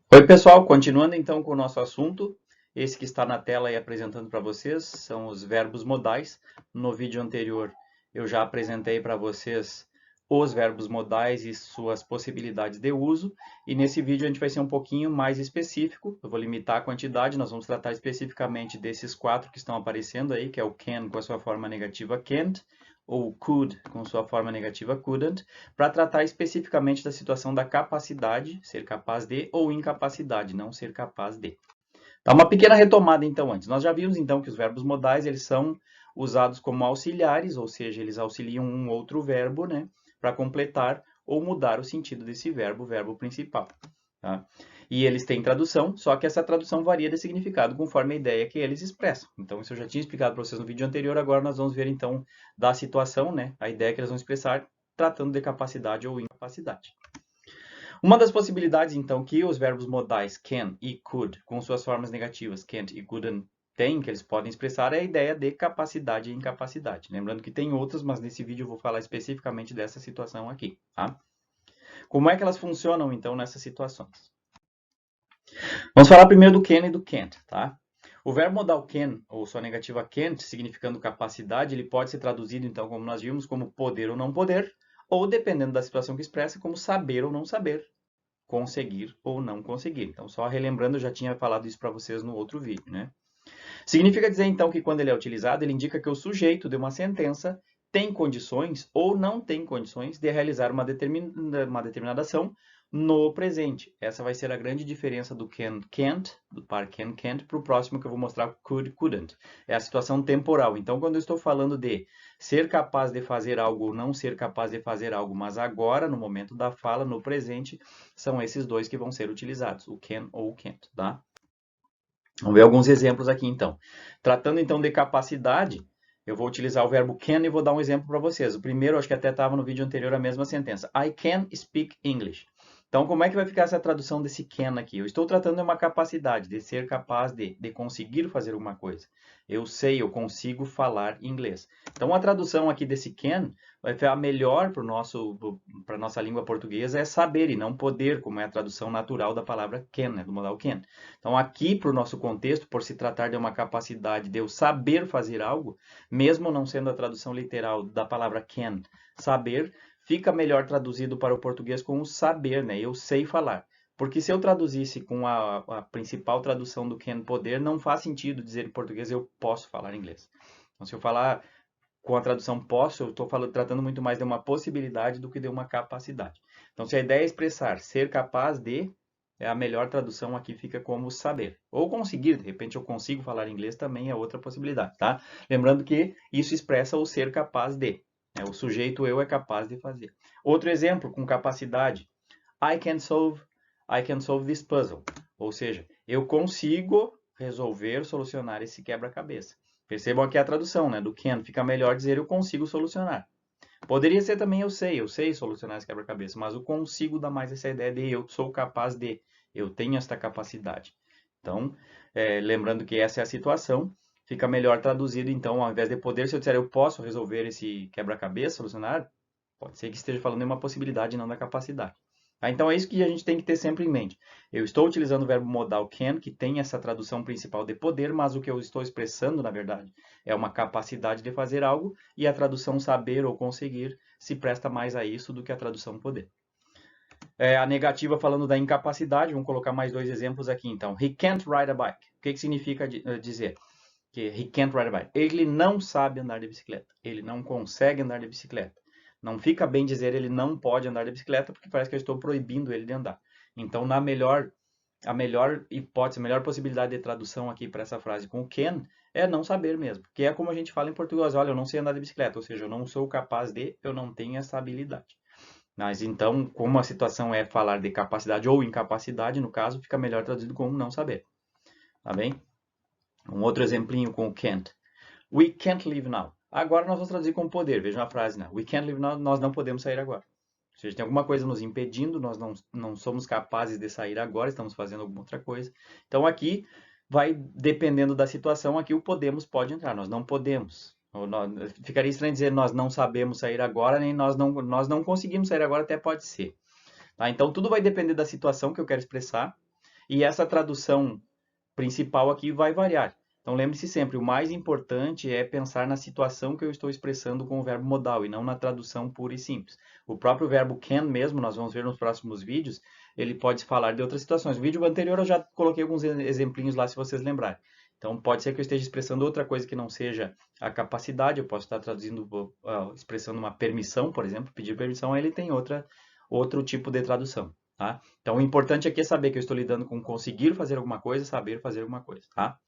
Oi, pessoal, continuando então com o nosso assunto, esse que está na tela aí apresentando para vocês são os verbos modais. No vídeo anterior eu já apresentei para vocês os verbos modais e suas possibilidades de uso, e nesse vídeo a gente vai ser um pouquinho mais específico. Eu vou limitar a quantidade, nós vamos tratar especificamente desses quatro que estão aparecendo aí, que é o can com a sua forma negativa can't, ou could com sua forma negativa couldn't, para tratar especificamente da situação da capacidade, ser capaz de, ou incapacidade, não ser capaz de. Tá, uma pequena retomada então antes. Nós já vimos então que os verbos modais eles são usados como auxiliares, ou seja, eles auxiliam um outro verbo, né, para completar ou mudar o sentido desse verbo, o verbo principal. Tá? E eles têm tradução, só que essa tradução varia de significado conforme a ideia que eles expressam. Então, isso eu já tinha explicado para vocês no vídeo anterior, agora nós vamos ver então da situação, né, a ideia que eles vão expressar tratando de capacidade ou incapacidade. Uma das possibilidades, então, que os verbos modais can e could, com suas formas negativas, can't e couldn't, têm, que eles podem expressar, é a ideia de capacidade e incapacidade. Lembrando que tem outras, mas nesse vídeo eu vou falar especificamente dessa situação aqui, tá? Como é que elas funcionam, então, nessas situações? Vamos falar primeiro do can e do can't, tá? O verbo modal can, ou sua negativa can't, significando capacidade, ele pode ser traduzido, então, como nós vimos, como poder ou não poder, ou, dependendo da situação que expressa, como saber ou não saber, conseguir ou não conseguir. Então, só relembrando, eu já tinha falado isso para vocês no outro vídeo, né? Significa dizer, então, que quando ele é utilizado, ele indica que o sujeito de uma sentença tem condições ou não tem condições de realizar uma determinada ação no presente. Essa vai ser a grande diferença do can, can't, do par can, can't, para o próximo que eu vou mostrar, could, couldn't. É a situação temporal. Então, quando eu estou falando de ser capaz de fazer algo ou não ser capaz de fazer algo, mas agora, no momento da fala, no presente, são esses dois que vão ser utilizados, o can ou o can't, tá? Vamos ver alguns exemplos aqui, então. Tratando, então, de capacidade, eu vou utilizar o verbo can e vou dar um exemplo para vocês. O primeiro, acho que até estava no vídeo anterior a mesma sentença. I can speak English. Então, como é que vai ficar essa tradução desse can aqui? Eu estou tratando de uma capacidade, de ser capaz de conseguir fazer alguma coisa. Eu sei, eu consigo falar inglês. Então, a tradução aqui desse can vai ficar melhor para a nossa língua portuguesa é saber e não poder, como é a tradução natural da palavra can, né, do modal can. Então, aqui, para o nosso contexto, por se tratar de uma capacidade de eu saber fazer algo, mesmo não sendo a tradução literal da palavra can, saber, fica melhor traduzido para o português com o saber, né? Eu sei falar. Porque se eu traduzisse com a principal tradução do can, poder, não faz sentido dizer em português eu posso falar inglês. Então, se eu falar com a tradução posso, eu estou tratando muito mais de uma possibilidade do que de uma capacidade. Então, se a ideia é expressar ser capaz de, a melhor tradução aqui fica como saber. Ou conseguir, de repente eu consigo falar inglês também é outra possibilidade, tá? Lembrando que isso expressa o ser capaz de. Né? O sujeito eu é capaz de fazer. Outro exemplo com capacidade. I can solve this puzzle. Ou seja, eu consigo resolver, solucionar esse quebra-cabeça. Percebam aqui a tradução, né? Do can fica melhor dizer eu consigo solucionar. Poderia ser também eu sei solucionar esse quebra-cabeça, mas o consigo dá mais essa ideia de eu sou capaz de, eu tenho esta capacidade. Então, lembrando que essa é a situação, fica melhor traduzido, então, ao invés de poder, se eu disser eu posso resolver esse quebra-cabeça, solucionar, pode ser que esteja falando de uma possibilidade e não da capacidade. Tá? Então, é isso que a gente tem que ter sempre em mente. Eu estou utilizando o verbo modal can, que tem essa tradução principal de poder, mas o que eu estou expressando, na verdade, é uma capacidade de fazer algo, e a tradução saber ou conseguir se presta mais a isso do que a tradução poder. A negativa falando da incapacidade, vamos colocar mais dois exemplos aqui então. He can't ride a bike. O que significa dizer? Que he can't ride a bike. Ele não sabe andar de bicicleta. Ele não consegue andar de bicicleta. Não fica bem dizer ele não pode andar de bicicleta, porque parece que eu estou proibindo ele de andar. Então, a melhor hipótese, a melhor possibilidade de tradução aqui para essa frase com o can é não saber mesmo. Que é como a gente fala em português, olha, eu não sei andar de bicicleta, ou seja, eu não sou capaz de, eu não tenho essa habilidade. Mas então, como a situação é falar de capacidade ou incapacidade, no caso, fica melhor traduzido como não saber. Tá bem? Um outro exemplinho com o can't. We can't leave now. Agora nós vamos traduzir com poder. Vejam a frase, né? We can't leave now, nós não podemos sair agora. Ou seja, tem alguma coisa nos impedindo, nós não somos capazes de sair agora, estamos fazendo alguma outra coisa. Então aqui vai dependendo da situação, aqui o podemos pode entrar, nós não podemos. Ficaria estranho dizer nós não sabemos sair agora, nem nós não conseguimos sair agora, até pode ser. Tá? Então tudo vai depender da situação que eu quero expressar E essa tradução principal aqui vai variar. Então lembre-se sempre, o mais importante é pensar na situação que eu estou expressando com o verbo modal e não na tradução pura e simples. O próprio verbo can mesmo, nós vamos ver nos próximos vídeos, ele pode falar de outras situações. No vídeo anterior eu já coloquei alguns exemplinhos lá, se vocês lembrarem. Então pode ser que eu esteja expressando outra coisa que não seja a capacidade, eu posso estar traduzindo, expressando uma permissão, por exemplo, pedir permissão, aí ele tem outro tipo de tradução. Tá? Então, o importante aqui é saber que eu estou lidando com conseguir fazer alguma coisa, saber fazer alguma coisa. Tá?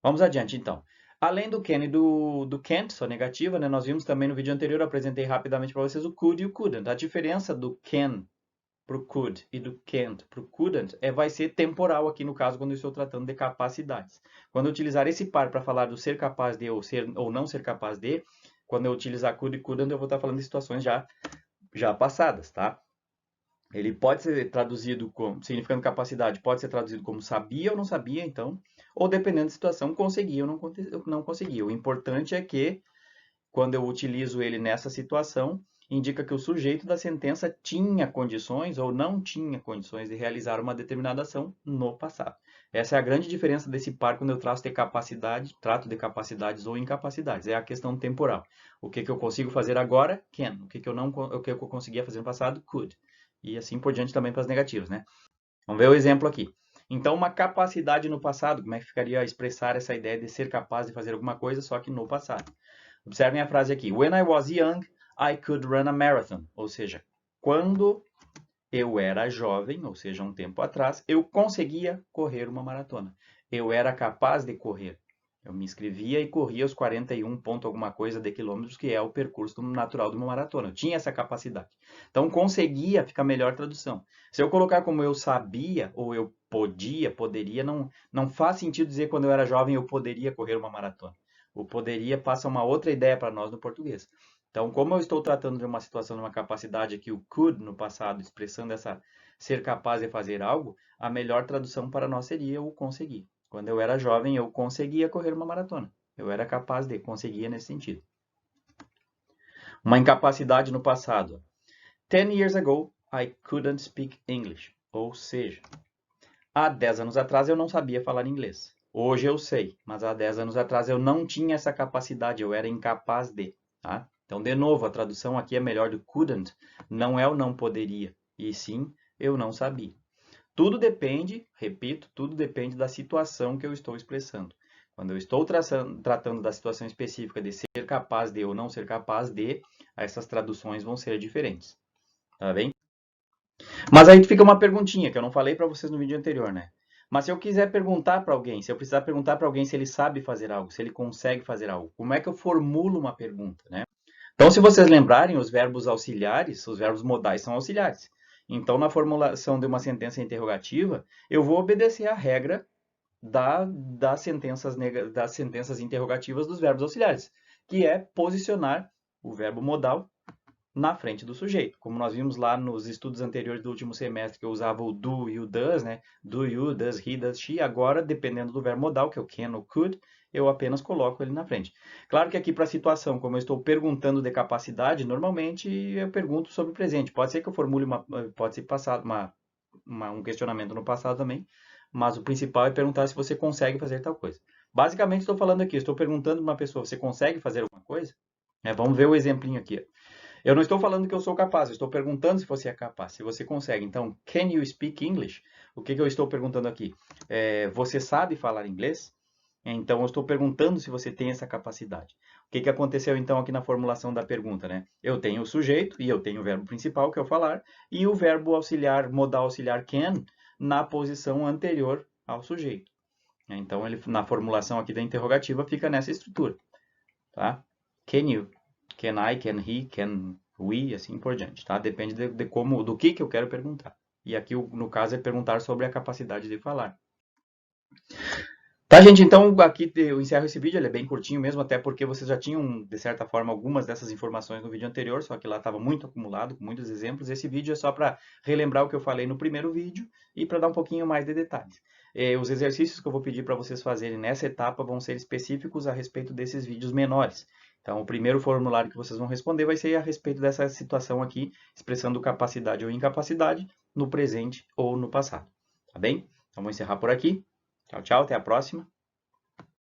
Vamos adiante, então. Além do can e do can't, só negativa, né? Nós vimos também no vídeo anterior, eu apresentei rapidamente para vocês o could e o couldn't. A diferença do can para o could e do can't para o couldn't vai ser temporal aqui no caso, quando eu estou tratando de capacidades. Quando eu utilizar esse par para falar do ser capaz de ou não ser capaz de, quando eu utilizar could e couldn't, eu vou estar falando de situações já passadas, tá? Ele pode ser traduzido como, significando capacidade, pode ser traduzido como sabia ou não sabia, então, ou dependendo da situação, conseguia ou não conseguia. O importante é que, quando eu utilizo ele nessa situação, indica que o sujeito da sentença tinha condições ou não tinha condições de realizar uma determinada ação no passado. Essa é a grande diferença desse par quando eu trato de capacidades ou incapacidades. É a questão temporal. O que eu consigo fazer agora? Can. O que eu conseguia fazer no passado? Could. E assim por diante também para as negativas, né? Vamos ver o exemplo aqui. Então, uma capacidade no passado, como é que ficaria expressar essa ideia de ser capaz de fazer alguma coisa, só que no passado? Observem a frase aqui. When I was young, I could run a marathon. Ou seja, quando eu era jovem, ou seja, um tempo atrás, eu conseguia correr uma maratona. Eu era capaz de correr. Eu me inscrevia e corria os 41 ponto alguma coisa de quilômetros, que é o percurso natural de uma maratona. Eu tinha essa capacidade. Então, conseguia fica a melhor tradução. Se eu colocar como eu sabia ou eu poderia, não faz sentido dizer quando eu era jovem eu poderia correr uma maratona. O poderia passa uma outra ideia para nós no português. Então, como eu estou tratando de uma situação, de uma capacidade aqui, o could no passado, expressando essa ser capaz de fazer algo, a melhor tradução para nós seria o conseguir. Quando eu era jovem, eu conseguia correr uma maratona. Eu era capaz de, conseguia nesse sentido. Uma incapacidade no passado. 10 years ago, I couldn't speak English. Ou seja, há 10 anos atrás eu não sabia falar inglês. Hoje eu sei, mas há 10 anos atrás eu não tinha essa capacidade, eu era incapaz de. Tá? Então, de novo, a tradução aqui é melhor do couldn't. Não é o não poderia, e sim eu não sabia. Tudo depende, repito, tudo depende da situação que eu estou expressando. Quando eu estou tratando da situação específica de ser capaz de ou não ser capaz de, essas traduções vão ser diferentes. Tá bem? Mas aí fica uma perguntinha que eu não falei para vocês no vídeo anterior, né? Mas se eu quiser perguntar para alguém, se eu precisar perguntar para alguém se ele sabe fazer algo, se ele consegue fazer algo, como é que eu formulo uma pergunta, né? Então, se vocês lembrarem, os verbos auxiliares, os verbos modais são auxiliares. Então, na formulação de uma sentença interrogativa, eu vou obedecer à regra das sentenças interrogativas dos verbos auxiliares, que é posicionar o verbo modal na frente do sujeito. Como nós vimos lá nos estudos anteriores do último semestre, que eu usava o do e o does, né? Do you, does he, does she. Agora, dependendo do verbo modal, que é o can ou could, eu apenas coloco ele na frente. Claro que aqui para a situação, como eu estou perguntando de capacidade, normalmente eu pergunto sobre o presente. Pode ser que eu formule pode ser passado um questionamento no passado também, mas o principal é perguntar se você consegue fazer tal coisa. Basicamente, estou falando aqui, estou perguntando para uma pessoa, você consegue fazer alguma coisa? Vamos ver o exemplinho aqui. Eu não estou falando que eu sou capaz, eu estou perguntando se você é capaz, se você consegue. Então, can you speak English? O que eu estou perguntando aqui? Você sabe falar inglês? Então, eu estou perguntando se você tem essa capacidade. O que aconteceu, então, aqui na formulação da pergunta, né? Eu tenho o sujeito e eu tenho o verbo principal, que é o falar, e o verbo auxiliar, modal auxiliar can, na posição anterior ao sujeito. Então, ele, na formulação aqui da interrogativa, fica nessa estrutura. Tá? Can you? Can I? Can he? Can we? Assim por diante. Tá? Depende do que eu quero perguntar. E aqui, no caso, é perguntar sobre a capacidade de falar. Tá, gente? Então, aqui eu encerro esse vídeo. Ele é bem curtinho mesmo, até porque vocês já tinham, de certa forma, algumas dessas informações no vídeo anterior, só que lá estava muito acumulado, com muitos exemplos. Esse vídeo é só para relembrar o que eu falei no primeiro vídeo e para dar um pouquinho mais de detalhes. Os exercícios que eu vou pedir para vocês fazerem nessa etapa vão ser específicos a respeito desses vídeos menores. Então, o primeiro formulário que vocês vão responder vai ser a respeito dessa situação aqui, expressando capacidade ou incapacidade no presente ou no passado. Tá bem? Então vou encerrar por aqui. Tchau, tchau, até a próxima.